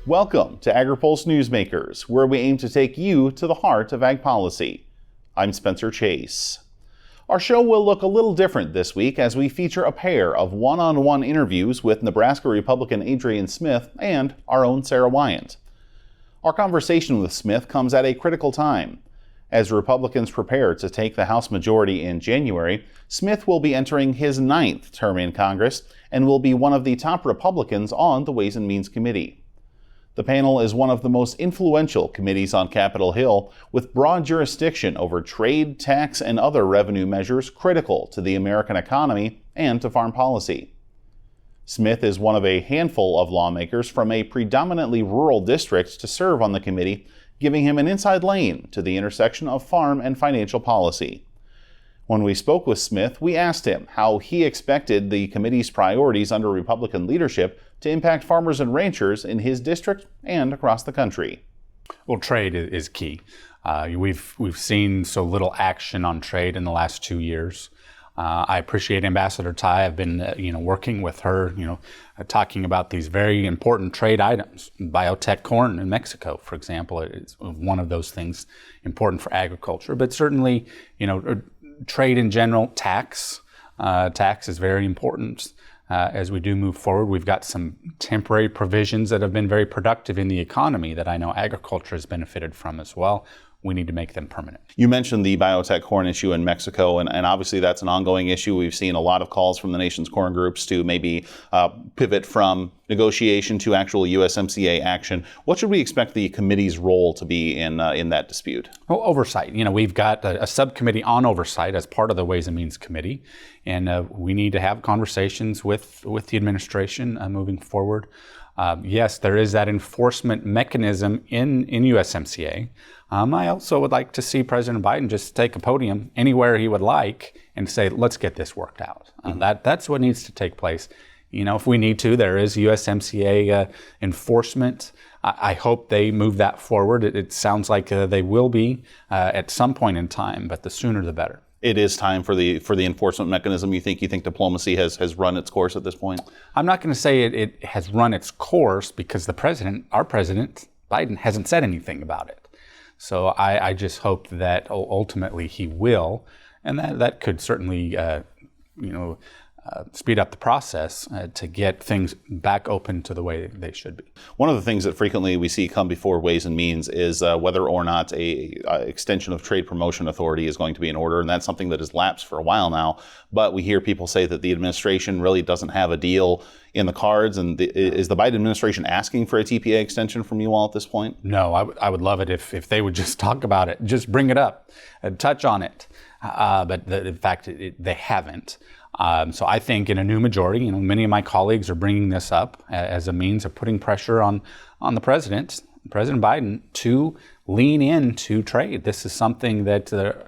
Welcome to Agri-Pulse Newsmakers, where we aim to take you to the heart of ag policy. I'm Spencer Chase. Our show will look a little different this week as we feature a pair of one-on-one interviews with Nebraska Republican Adrian Smith and our own Sara Wyant. Our conversation with Smith comes at a critical time. As Republicans prepare to take the House majority in January, Smith will be entering his 9th term in Congress and will be one of the top Republicans on the Ways and Means Committee. The panel is one of the most influential committees on Capitol Hill, with broad jurisdiction over trade, tax, and other revenue measures critical to the American economy and to farm policy. Smith is one of a handful of lawmakers from a predominantly rural district to serve on the committee, giving him an inside lane to the intersection of farm and financial policy. When we spoke with Smith, we asked him how he expected the committee's priorities under Republican leadership to impact farmers and ranchers in his district and across the country. Well, trade is key. We've seen so little action on trade in the last 2 years. I appreciate Ambassador Tai. I've been working with her, talking about these very important trade items. Biotech corn in Mexico, for example, is one of those things important for agriculture. But certainly, trade in general, tax is very important. As we do move forward, we've got some temporary provisions that have been very productive in the economy that I know agriculture has benefited from as well. We need to make them permanent. You mentioned the biotech corn issue in Mexico, and obviously that's an ongoing issue. We've seen a lot of calls from the nation's corn groups to maybe pivot from negotiation to actual USMCA action. What should we expect the committee's role to be in that dispute? Well, oversight. We've got a subcommittee on oversight as part of the Ways and Means Committee, and we need to have conversations with the administration moving forward. Yes, there is that enforcement mechanism in USMCA. I also would like to see President Biden just take a podium anywhere he would like and say, let's get this worked out. That's what needs to take place. If we need to, there is USMCA enforcement. I hope they move that forward. It sounds like they will be at some point in time, but the sooner the better. It is time for the enforcement mechanism. You think diplomacy has run its course at this point? I'm not going to say it has run its course because our president, Biden, hasn't said anything about it. So I just hope that ultimately he will, and that could certainly speed up the process to get things back open to the way they should be. One of the things that frequently we see come before Ways and Means is whether or not a extension of trade promotion authority is going to be in order, and that's something that has lapsed for a while now. But we hear people say that the administration really doesn't have a deal in the cards, and is the Biden administration asking for a TPA extension from you all at this point? No, I would love it if they would just talk about it, just bring it up, touch on it. But in fact, they haven't. So I think in a new majority, many of my colleagues are bringing this up as a means of putting pressure on the President Biden, to lean into trade. This is something that the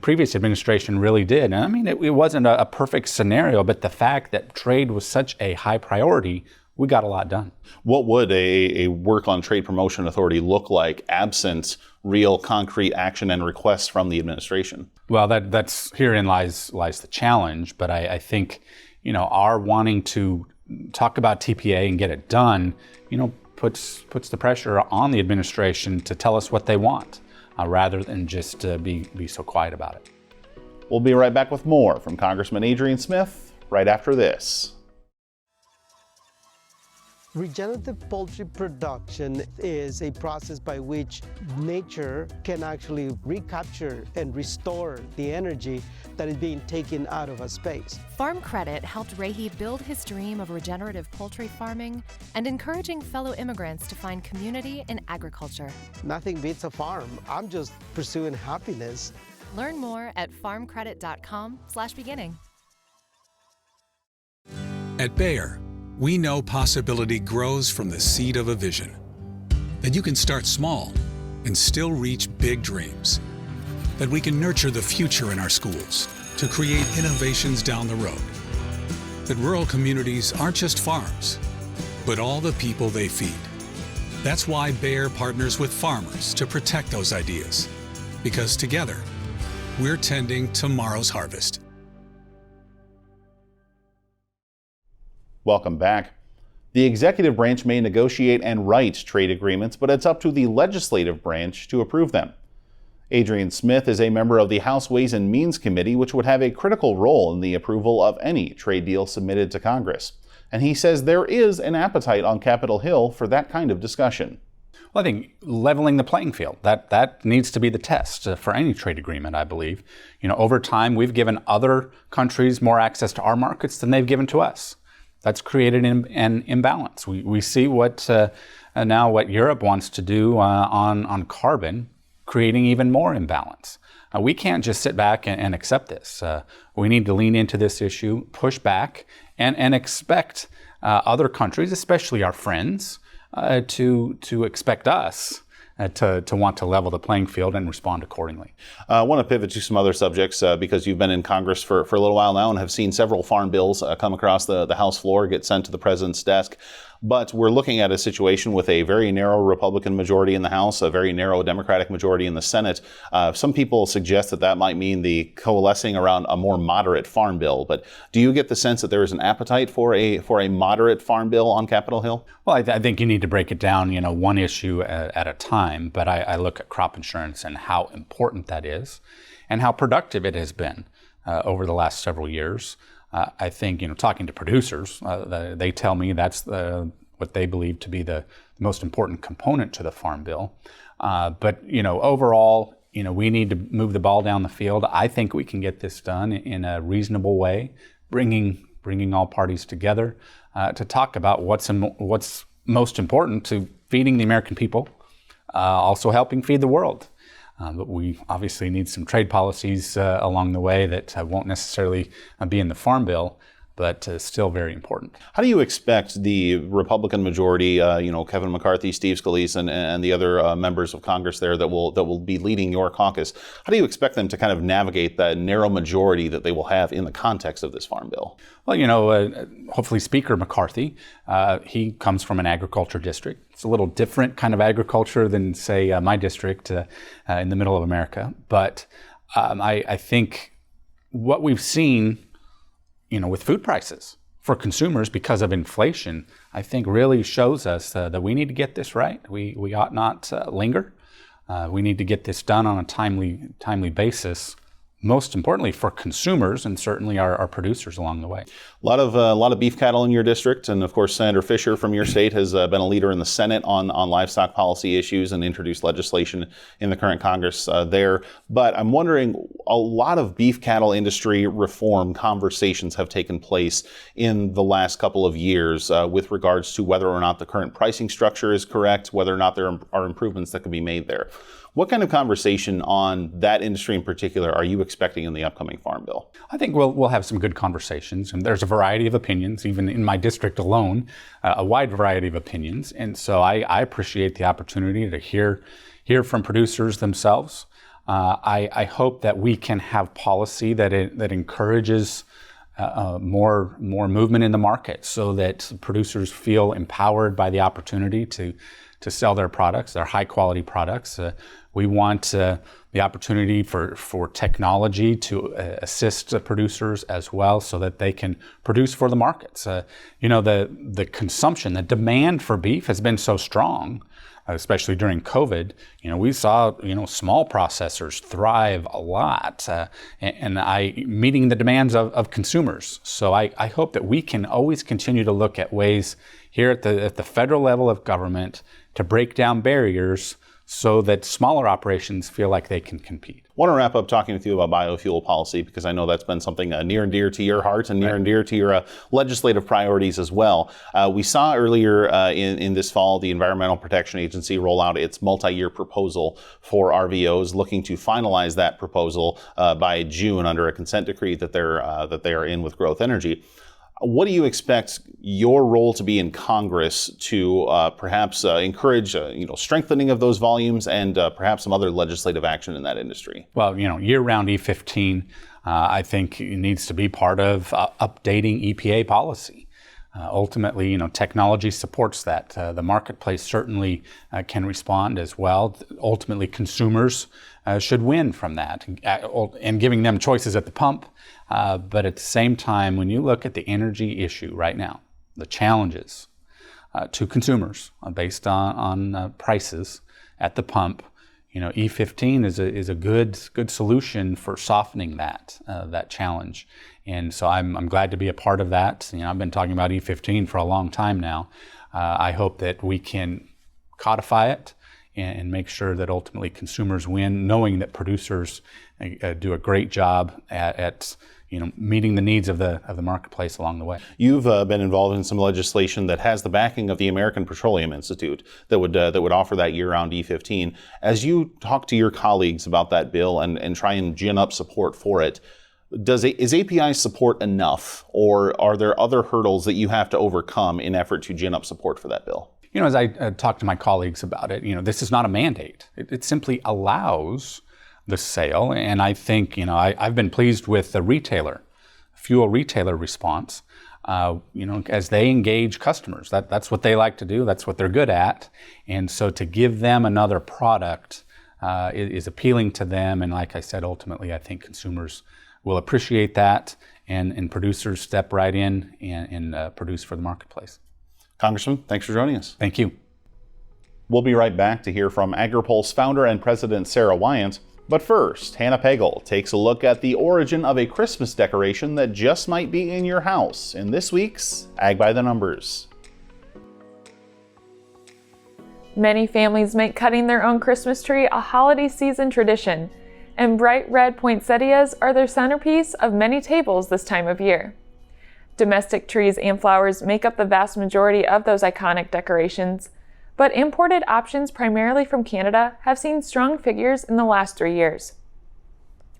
previous administration really did. And it wasn't a perfect scenario, but the fact that trade was such a high priority, we got a lot done. What would a work on trade promotion authority look like absent real concrete action and requests from the administration? Well, that's herein lies the challenge. But I think our wanting to talk about TPA and get it done, puts the pressure on the administration to tell us what they want, rather than just be so quiet about it. We'll be right back with more from Congressman Adrian Smith right after this. Regenerative poultry production is a process by which nature can actually recapture and restore the energy that is being taken out of a space. Farm Credit helped Rahi build his dream of regenerative poultry farming and encouraging fellow immigrants to find community in agriculture. Nothing beats a farm. I'm just pursuing happiness. Learn more at farmcredit.com/beginning. At Bayer, we know possibility grows from the seed of a vision. That you can start small and still reach big dreams. That we can nurture the future in our schools to create innovations down the road. That rural communities aren't just farms, but all the people they feed. That's why Bayer partners with farmers to protect those ideas. Because together, we're tending tomorrow's harvest. Welcome back. The executive branch may negotiate and write trade agreements, but it's up to the legislative branch to approve them. Adrian Smith is a member of the House Ways and Means Committee, which would have a critical role in the approval of any trade deal submitted to Congress. And he says there is an appetite on Capitol Hill for that kind of discussion. Well, I think leveling the playing field, that needs to be the test for any trade agreement, I believe. Over time, we've given other countries more access to our markets than they've given to us. That's created an imbalance. We see what Europe wants to do on carbon, creating even more imbalance. We can't just sit back and accept this. We need to lean into this issue, push back, and expect other countries, especially our friends, to expect us to want to level the playing field and respond accordingly. I want to pivot to some other subjects because you've been in Congress for a little while now and have seen several farm bills come across the House floor, get sent to the president's desk. But we're looking at a situation with a very narrow Republican majority in the House, a very narrow Democratic majority in the Senate. Some people suggest that might mean the coalescing around a more moderate farm bill. But do you get the sense that there is an appetite for a moderate farm bill on Capitol Hill? Well, I think you need to break it down, one issue at a time. But I look at crop insurance and how important that is and how productive it has been over the last several years. I think, talking to producers, they tell me that's what they believe to be the most important component to the Farm Bill. But overall, we need to move the ball down the field. I think we can get this done in a reasonable way, bringing all parties together to talk about what's most important to feeding the American people, also helping feed the world. But we obviously need some trade policies along the way that won't necessarily be in the Farm Bill, but still very important. How do you expect the Republican majority, Kevin McCarthy, Steve Scalise, and the other members of Congress there that will be leading your caucus, how do you expect them to kind of navigate that narrow majority that they will have in the context of this Farm Bill? Well, hopefully Speaker McCarthy, he comes from an agriculture district. It's a little different kind of agriculture than, say, my district in the middle of America. But I think what we've seen, with food prices for consumers because of inflation, I think really shows us that we need to get this right. We ought not linger. We need to get this done on a timely basis. Most importantly for consumers and certainly our producers along the way. A lot of beef cattle in your district, and of course Senator Fisher from your state has been a leader in the Senate on livestock policy issues and introduced legislation in the current Congress there. But I'm wondering, a lot of beef cattle industry reform conversations have taken place in the last couple of years with regards to whether or not the current pricing structure is correct, whether or not there are improvements that can be made there. What kind of conversation on that industry in particular are you expecting in the upcoming Farm Bill? I think we'll have some good conversations, and there's a variety of opinions, even in my district alone, a wide variety of opinions. And so I appreciate the opportunity to hear from producers themselves. I hope that we can have policy that encourages more movement in the market, so that producers feel empowered by the opportunity to sell their products, their high quality products. We want the opportunity for technology to assist producers as well, so that they can produce for the markets. The consumption, the demand for beef has been so strong, especially during COVID. We saw small processors thrive a lot, and meeting the demands of consumers. So I hope that we can always continue to look at ways here at the federal level of government to break down barriers so that smaller operations feel like they can compete. I want to wrap up talking with you about biofuel policy, because I know that's been something near and dear to your heart and near and dear to your legislative priorities as well. We saw earlier in this fall the Environmental Protection Agency roll out its multi-year proposal for RVOs, looking to finalize that proposal by June under a consent decree that they are in with Growth Energy. What do you expect your role to be in Congress to perhaps encourage strengthening of those volumes and perhaps some other legislative action in that industry? Well, year-round E15, I think it needs to be part of updating EPA policy. Ultimately, technology supports that. The marketplace certainly can respond as well. Ultimately, consumers should win from that, and giving them choices at the pump. But at the same time, when you look at the energy issue right now, the challenges, to consumers based on prices at the pump. E15 is a good solution for softening that challenge, and so I'm glad to be a part of that. I've been talking about E15 for a long time now. I hope that we can codify it and make sure that ultimately consumers win, knowing that producers do a great job at meeting the needs of the marketplace along the way. You've been involved in some legislation that has the backing of the American Petroleum Institute that would offer that year-round E15. As you talk to your colleagues about that bill and try and gin up support for it, is API support enough, or are there other hurdles that you have to overcome in effort to gin up support for that bill? As I talk to my colleagues about it, this is not a mandate. It simply allows the sale, and I think I've been pleased with the fuel retailer response. As they engage customers, that's what they like to do. That's what they're good at, and so to give them another product is appealing to them. And like I said, ultimately, I think consumers will appreciate that, and producers step right in and produce for the marketplace. Congressman, thanks for joining us. Thank you. We'll be right back to hear from Agri-Pulse founder and president Sara Wyant. But first, Hannah Pagel takes a look at the origin of a Christmas decoration that just might be in your house in this week's Ag by the Numbers. Many families make cutting their own Christmas tree a holiday season tradition, and bright red poinsettias are their centerpiece of many tables this time of year. Domestic trees and flowers make up the vast majority of those iconic decorations, but imported options primarily from Canada have seen strong figures in the last 3 years.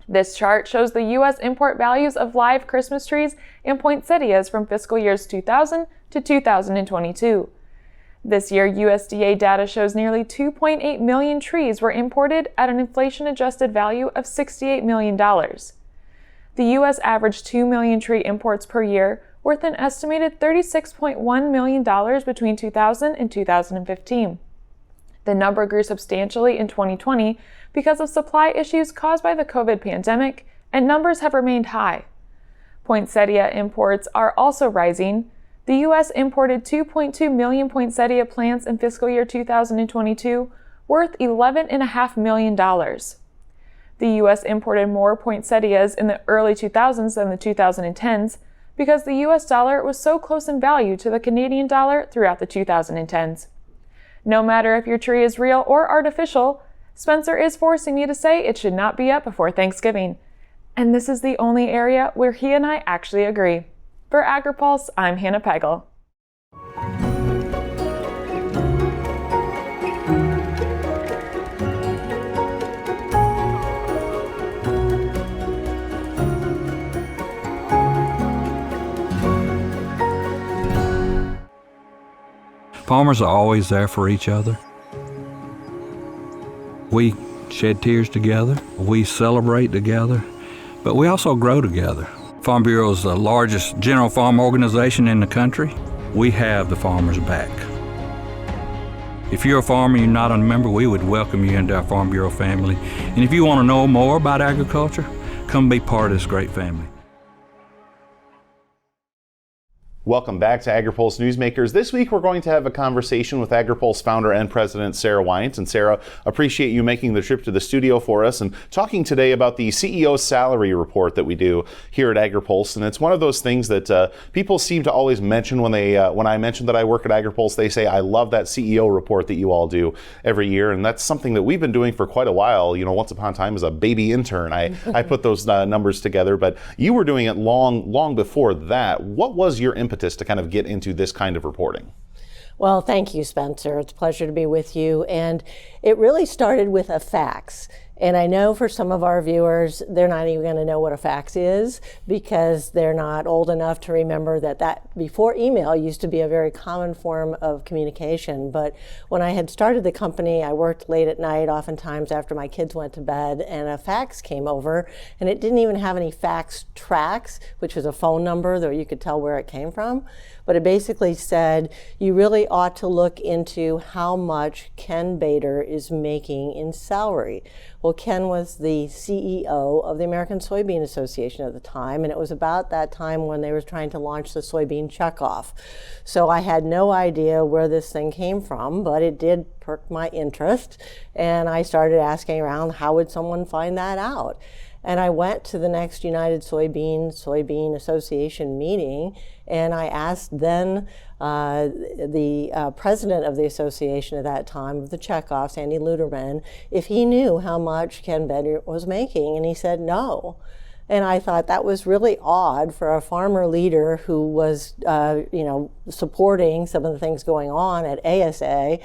This chart shows the U.S. import values of live Christmas trees and poinsettias from fiscal years 2000 to 2022. This year, USDA data shows nearly 2.8 million trees were imported at an inflation-adjusted value of $68 million. The U.S. averaged 2 million tree imports per year, worth an estimated $36.1 million between 2000 and 2015. The number grew substantially in 2020 because of supply issues caused by the COVID pandemic, and numbers have remained high. Poinsettia imports are also rising. The U.S. imported 2.2 million poinsettia plants in fiscal year 2022, worth $11.5 million. The U.S. imported more poinsettias in the early 2000s than the 2010s because the U.S. dollar was so close in value to the Canadian dollar throughout the 2010s. No matter if your tree is real or artificial, Spencer is forcing me to say it should not be up before Thanksgiving. And this is the only area where he and I actually agree. For Agri-Pulse, I'm Hannah Pagel. Farmers are always there for each other. We shed tears together, we celebrate together, but we also grow together. Farm Bureau is the largest general farm organization in the country. We have the farmers' back. If you're a farmer and you're not a member, we would welcome you into our Farm Bureau family. And if you want to know more about agriculture, come be part of this great family. Welcome back to Agri-Pulse Newsmakers. This week we're going to have a conversation with Agri-Pulse founder and president Sara Wyant. And Sara, appreciate you making the trip to the studio for us and talking today about the CEO salary report that we do here at Agri-Pulse. And it's one of those things that people seem to always mention when I mention that I work at Agri-Pulse. They say, I love that CEO report that you all do every year. And that's something that we've been doing for quite a while. Once upon a time as a baby intern, I put those numbers together, but you were doing it long before that. What was your impetus to kind of get into this kind of reporting? Well, thank you, Spencer. It's a pleasure to be with you. And it really started with a fax. And I know for some of our viewers, they're not even going to know what a fax is because they're not old enough to remember that before email used to be a very common form of communication. But when I had started the company, I worked late at night, oftentimes after my kids went to bed, and a fax came over, and it didn't even have any fax tracks, which was a phone number that you could tell where it came from. But it basically said, you really ought to look into how much Ken Bader is making in salary. Well, Well, Ken was the CEO of the American Soybean Association at the time, and it was about that time when they were trying to launch the soybean checkoff. So I had no idea where this thing came from, but it did perk my interest, and I started asking around, how would someone find that out? And I went to the next United Soybean Association meeting, and I asked then the president of the association at that time, of the checkoffs, Sandy Luderman, if he knew how much Ken Bader was making, and he said no. And I thought that was really odd for a farmer leader who was, supporting some of the things going on at ASA,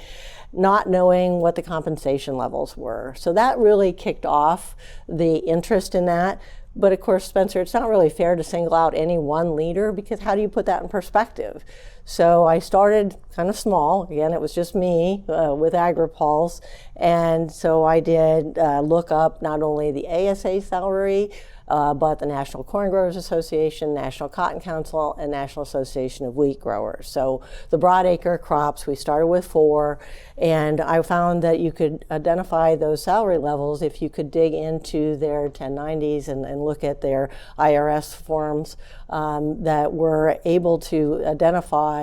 not knowing what the compensation levels were. So that really kicked off the interest in that. But of course, Spencer, it's not really fair to single out any one leader, because how do you put that in perspective? So I started kind of small. Again, it was just me with Agri-Pulse. And so I did look up not only the ASA salary, but the National Corn Growers Association, National Cotton Council, and National Association of Wheat Growers. So the broadacre crops, we started with 4, and I found that you could identify those salary levels if you could dig into their 1090s and look at their IRS forms that were able to identify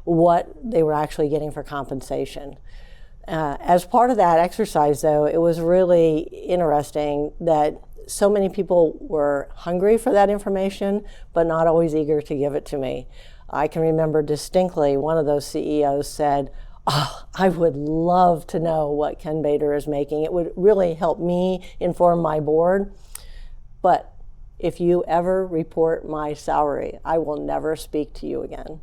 what they were actually getting for compensation. As part of that exercise, though, it was really interesting that so many people were hungry for that information, but not always eager to give it to me. I can remember distinctly one of those CEOs said, "Oh, I would love to know what Ken Bader is making. It would really help me inform my board. But if you ever report my salary, I will never speak to you again."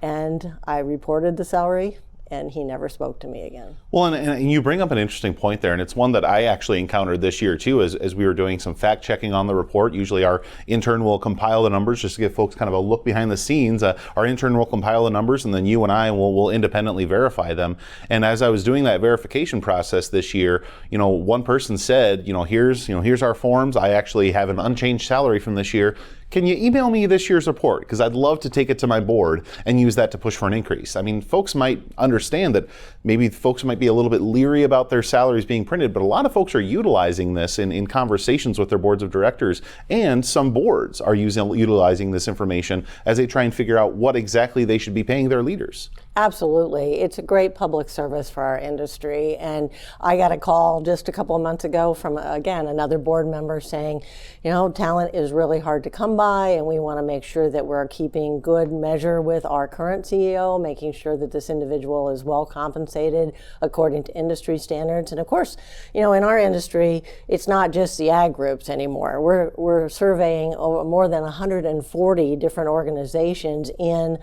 And I reported the salary, and he never spoke to me again. Well, and you bring up an interesting point there, and it's one that I actually encountered this year too, as we were doing some fact checking on the report. Usually our intern will compile the numbers just to give folks kind of a look behind the scenes. Our intern will compile the numbers, and then you and I will independently verify them. And as I was doing that verification process this year, one person said, here's our forms. I actually have an unchanged salary from this year. Can you email me this year's report? Because I'd love to take it to my board and use that to push for an increase. I mean, folks might understand that maybe folks might be a little bit leery about their salaries being printed, but a lot of folks are utilizing this in conversations with their boards of directors, and some boards are utilizing this information as they try and figure out what exactly they should be paying their leaders. Absolutely. It's a great public service for our industry. And I got a call just a couple of months ago from, again, another board member saying, talent is really hard to come by, and we want to make sure that we're keeping good measure with our current CEO, making sure that this individual is well compensated according to industry standards. And of course, in our industry, it's not just the ag groups anymore. We're surveying more than 140 different organizations in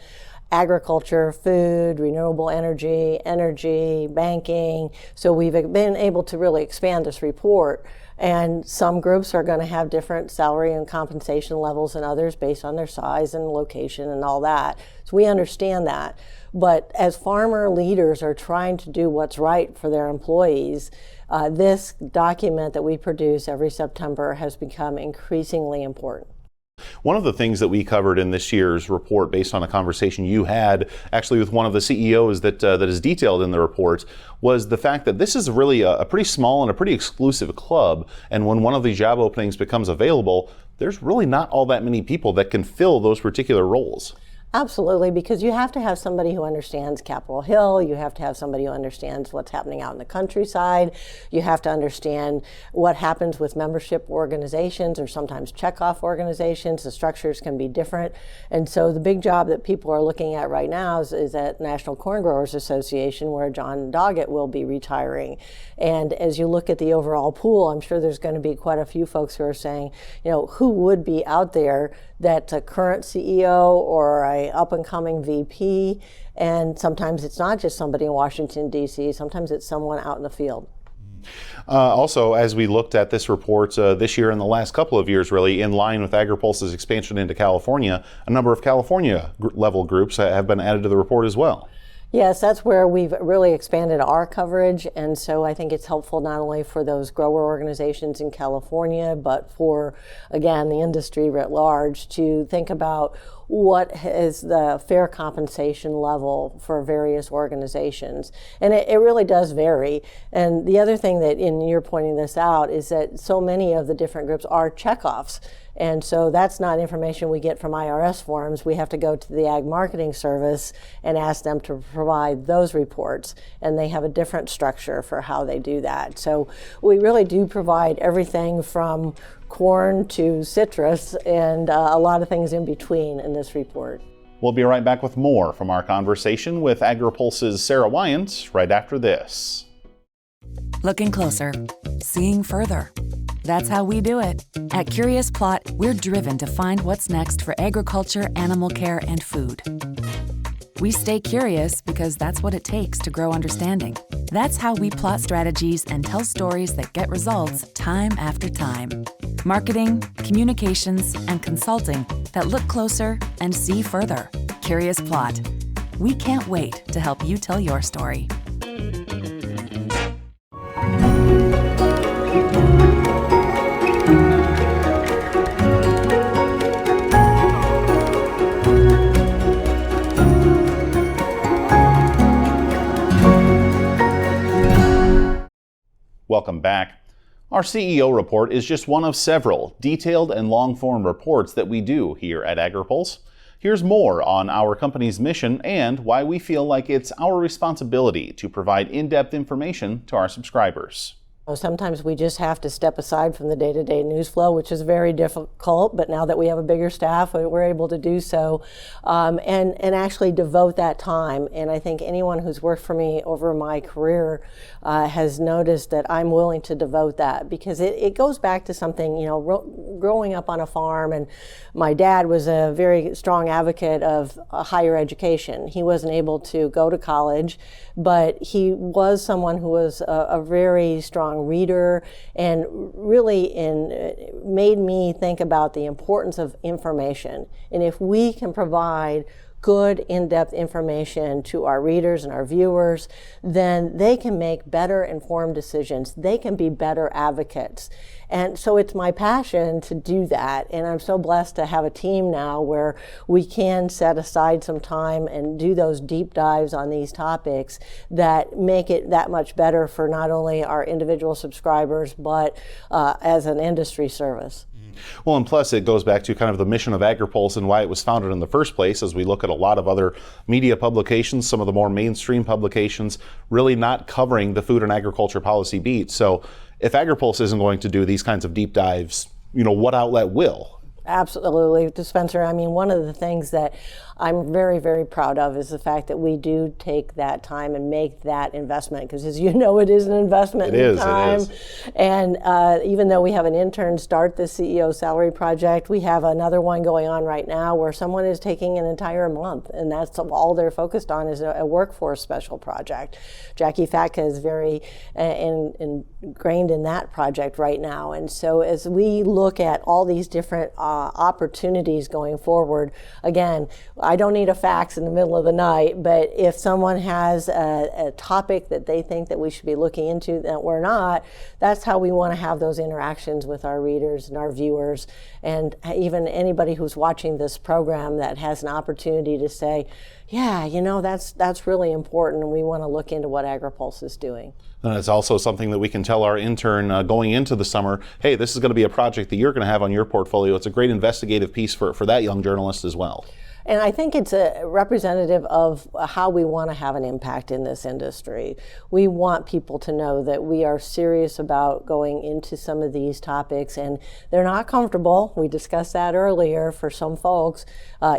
agriculture, food, renewable energy, banking. So we've been able to really expand this report. And some groups are going to have different salary and compensation levels than others based on their size and location and all that. So we understand that. But as farmer leaders are trying to do what's right for their employees, this document that we produce every September has become increasingly important. One of the things that we covered in this year's report, based on a conversation you had actually with one of the CEOs that is detailed in the report, was the fact that this is really a pretty small and a pretty exclusive club. And when one of these job openings becomes available, there's really not all that many people that can fill those particular roles. Absolutely, because you have to have somebody who understands Capitol Hill, you have to have somebody who understands what's happening out in the countryside, you have to understand what happens with membership organizations or sometimes checkoff organizations. The structures can be different. And so the big job that people are looking at right now is at National Corn Growers Association, where John Doggett will be retiring. And as you look at the overall pool, I'm sure there's going to be quite a few folks who are saying, who would be out there that's a current CEO or a up-and-coming VP, and sometimes it's not just somebody in Washington, D.C., sometimes it's someone out in the field. Also, as we looked at this report this year and the last couple of years, really, in line with Agri-Pulse's expansion into California, a number of California-level groups have been added to the report as well. Yes, that's where we've really expanded our coverage, and so I think it's helpful not only for those grower organizations in California, but for, again, the industry writ large to think about what is the fair compensation level for various organizations. And it really does vary. And the other thing that, and you're pointing this out, is that so many of the different groups are checkoffs. And so that's not information we get from IRS forms. We have to go to the Ag Marketing Service and ask them to provide those reports. And they have a different structure for how they do that. So we really do provide everything from corn to citrus and a lot of things in between in this report. We'll be right back with more from our conversation with Agri-Pulse's Sara Wyant right after this. Looking closer, seeing further. That's how we do it. At Curious Plot, we're driven to find what's next for agriculture, animal care, and food. We stay curious because that's what it takes to grow understanding. That's how we plot strategies and tell stories that get results time after time. Marketing, communications, and consulting that look closer and see further. Curious Plot. We can't wait to help you tell your story. Welcome back. Our CEO report is just one of several detailed and long-form reports that we do here at Agri-Pulse. Here's more on our company's mission and why we feel like it's our responsibility to provide in-depth information to our subscribers. Sometimes we just have to step aside from the day-to-day news flow, which is very difficult, but now that we have a bigger staff, we're able to do so and actually devote that time. And I think anyone who's worked for me over my career has noticed that I'm willing to devote that, because it goes back to something, you know, growing up on a farm, and my dad was a very strong advocate of higher education. He wasn't able to go to college, but he was someone who was a very strong reader, and really made me think about the importance of information. And if we can provide good in-depth information to our readers and our viewers, then they can make better informed decisions. They can be better advocates. And so it's my passion to do that. And I'm so blessed to have a team now where we can set aside some time and do those deep dives on these topics that make it that much better for not only our individual subscribers, but as an industry service. Well, and plus it goes back to kind of the mission of Agri-Pulse and why it was founded in the first place, as we look at a lot of other media publications, some of the more mainstream publications, really not covering the food and agriculture policy beat. So if Agri-Pulse isn't going to do these kinds of deep dives, you know, what outlet will? Absolutely, Spencer. I mean, one of the things that I'm very, very proud of is the fact that we do take that time and make that investment, because as you know, it is an investment in time. It is. And even though we have an intern start the CEO salary project, we have another one going on right now where someone is taking an entire month, and that's all they're focused on is a workforce special project. Jackie Fatka is very ingrained in that project right now. And so as we look at all these different opportunities going forward, again, I don't need a fax in the middle of the night, but if someone has a topic that they think that we should be looking into that we're not, that's how we want to have those interactions with our readers and our viewers, and even anybody who's watching this program that has an opportunity to say, yeah, you know, that's really important, and we want to look into what Agri-Pulse is doing. And it's also something that we can tell our intern going into the summer, hey, this is going to be a project that you're going to have on your portfolio. It's a great investigative piece for that young journalist as well. And I think it's a representative of how we want to have an impact in this industry. We want people to know that we are serious about going into some of these topics, and they're not comfortable. We discussed that earlier for some folks.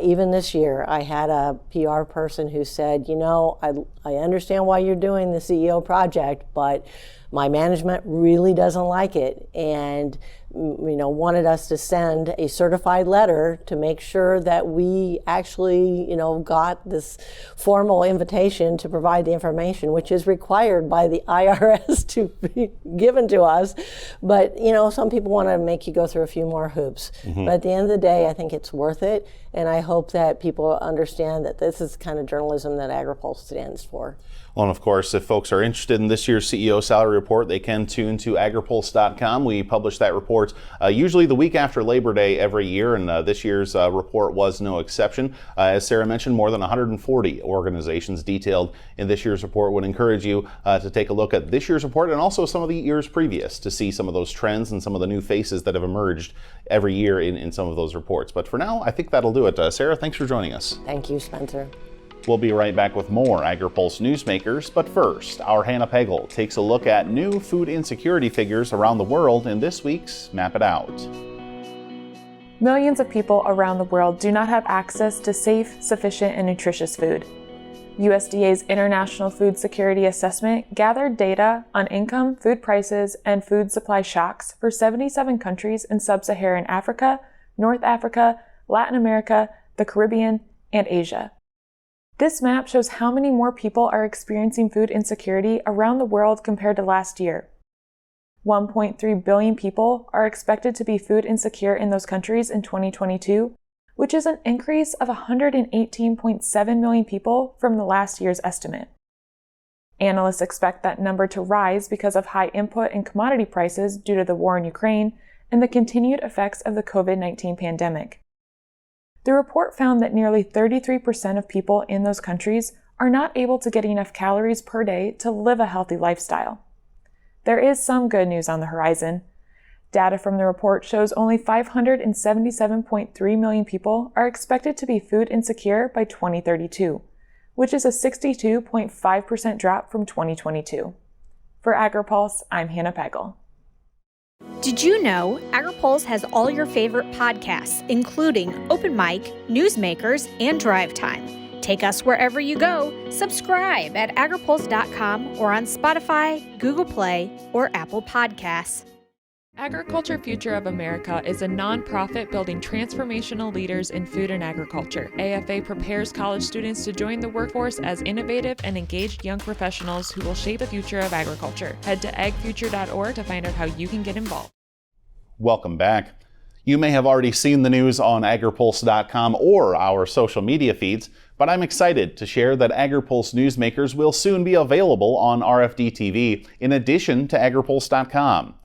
Even this year, I had a PR person who said, you know, I understand why you're doing the CEO project, but my management really doesn't like it, and you know, wanted us to send a certified letter to make sure that we actually, you know, got this formal invitation to provide the information, which is required by the IRS to be given to us. But you know, some people want to make you go through a few more hoops. Mm-hmm. But at the end of the day, I think it's worth it, and I hope that people understand that this is the kind of journalism that Agri-Pulse stands for. Well, and of course, if folks are interested in this year's CEO salary report, they can tune to Agri-Pulse.com. We publish that report usually the week after Labor Day every year, and this year's report was no exception. As Sara mentioned, more than 140 organizations detailed in this year's report. Would encourage you to take a look at this year's report and also some of the years previous to see some of those trends and some of the new faces that have emerged every year in some of those reports. But for now, I think that'll do it. Sara, thanks for joining us. Thank you, Spencer. We'll be right back with more Agri-Pulse Newsmakers, but first, our Hannah Pegel takes a look at new food insecurity figures around the world in this week's Map It Out. Millions of people around the world do not have access to safe, sufficient, and nutritious food. USDA's International Food Security Assessment gathered data on income, food prices, and food supply shocks for 77 countries in sub-Saharan Africa, North Africa, Latin America, the Caribbean, and Asia. This map shows how many more people are experiencing food insecurity around the world compared to last year. 1.3 billion people are expected to be food insecure in those countries in 2022, which is an increase of 118.7 million people from the last year's estimate. Analysts expect that number to rise because of high input and commodity prices due to the war in Ukraine and the continued effects of the COVID-19 pandemic. The report found that nearly 33% of people in those countries are not able to get enough calories per day to live a healthy lifestyle. There is some good news on the horizon. Data from the report shows only 577.3 million people are expected to be food insecure by 2032, which is a 62.5% drop from 2022. For Agri-Pulse, I'm Hannah Pegel. Did you know Agri-Pulse has all your favorite podcasts, including Open Mic, Newsmakers, and Drive Time? Take us wherever you go. Subscribe at agripulse.com or on Spotify, Google Play, or Apple Podcasts. Agriculture Future of America is a nonprofit building transformational leaders in food and agriculture. AFA prepares college students to join the workforce as innovative and engaged young professionals who will shape the future of agriculture. Head to agfuture.org to find out how you can get involved. Welcome back. You may have already seen the news on agripulse.com or our social media feeds, but I'm excited to share that Agri-Pulse Newsmakers will soon be available on RFD TV in addition to agripulse.com.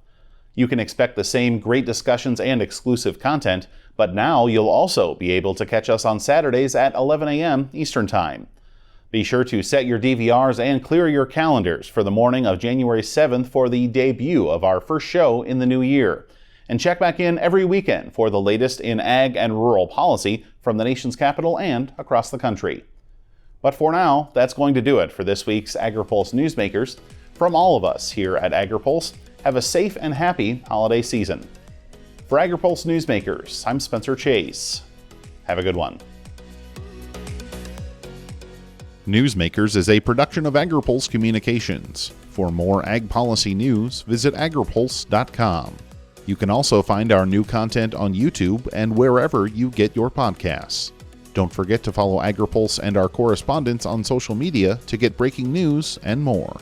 You can expect the same great discussions and exclusive content, but now you'll also be able to catch us on Saturdays at 11 a.m. Eastern Time. Be sure to set your DVRs and clear your calendars for the morning of January 7th for the debut of our first show in the new year. And check back in every weekend for the latest in ag and rural policy from the nation's capital and across the country. But for now, that's going to do it for this week's Agri-Pulse Newsmakers. From all of us here at Agri-Pulse, have a safe and happy holiday season. For Agri-Pulse Newsmakers, I'm Spencer Chase. Have a good one. Newsmakers is a production of Agri-Pulse Communications. For more ag policy news, visit agripulse.com. You can also find our new content on YouTube and wherever you get your podcasts. Don't forget to follow Agri-Pulse and our correspondents on social media to get breaking news and more.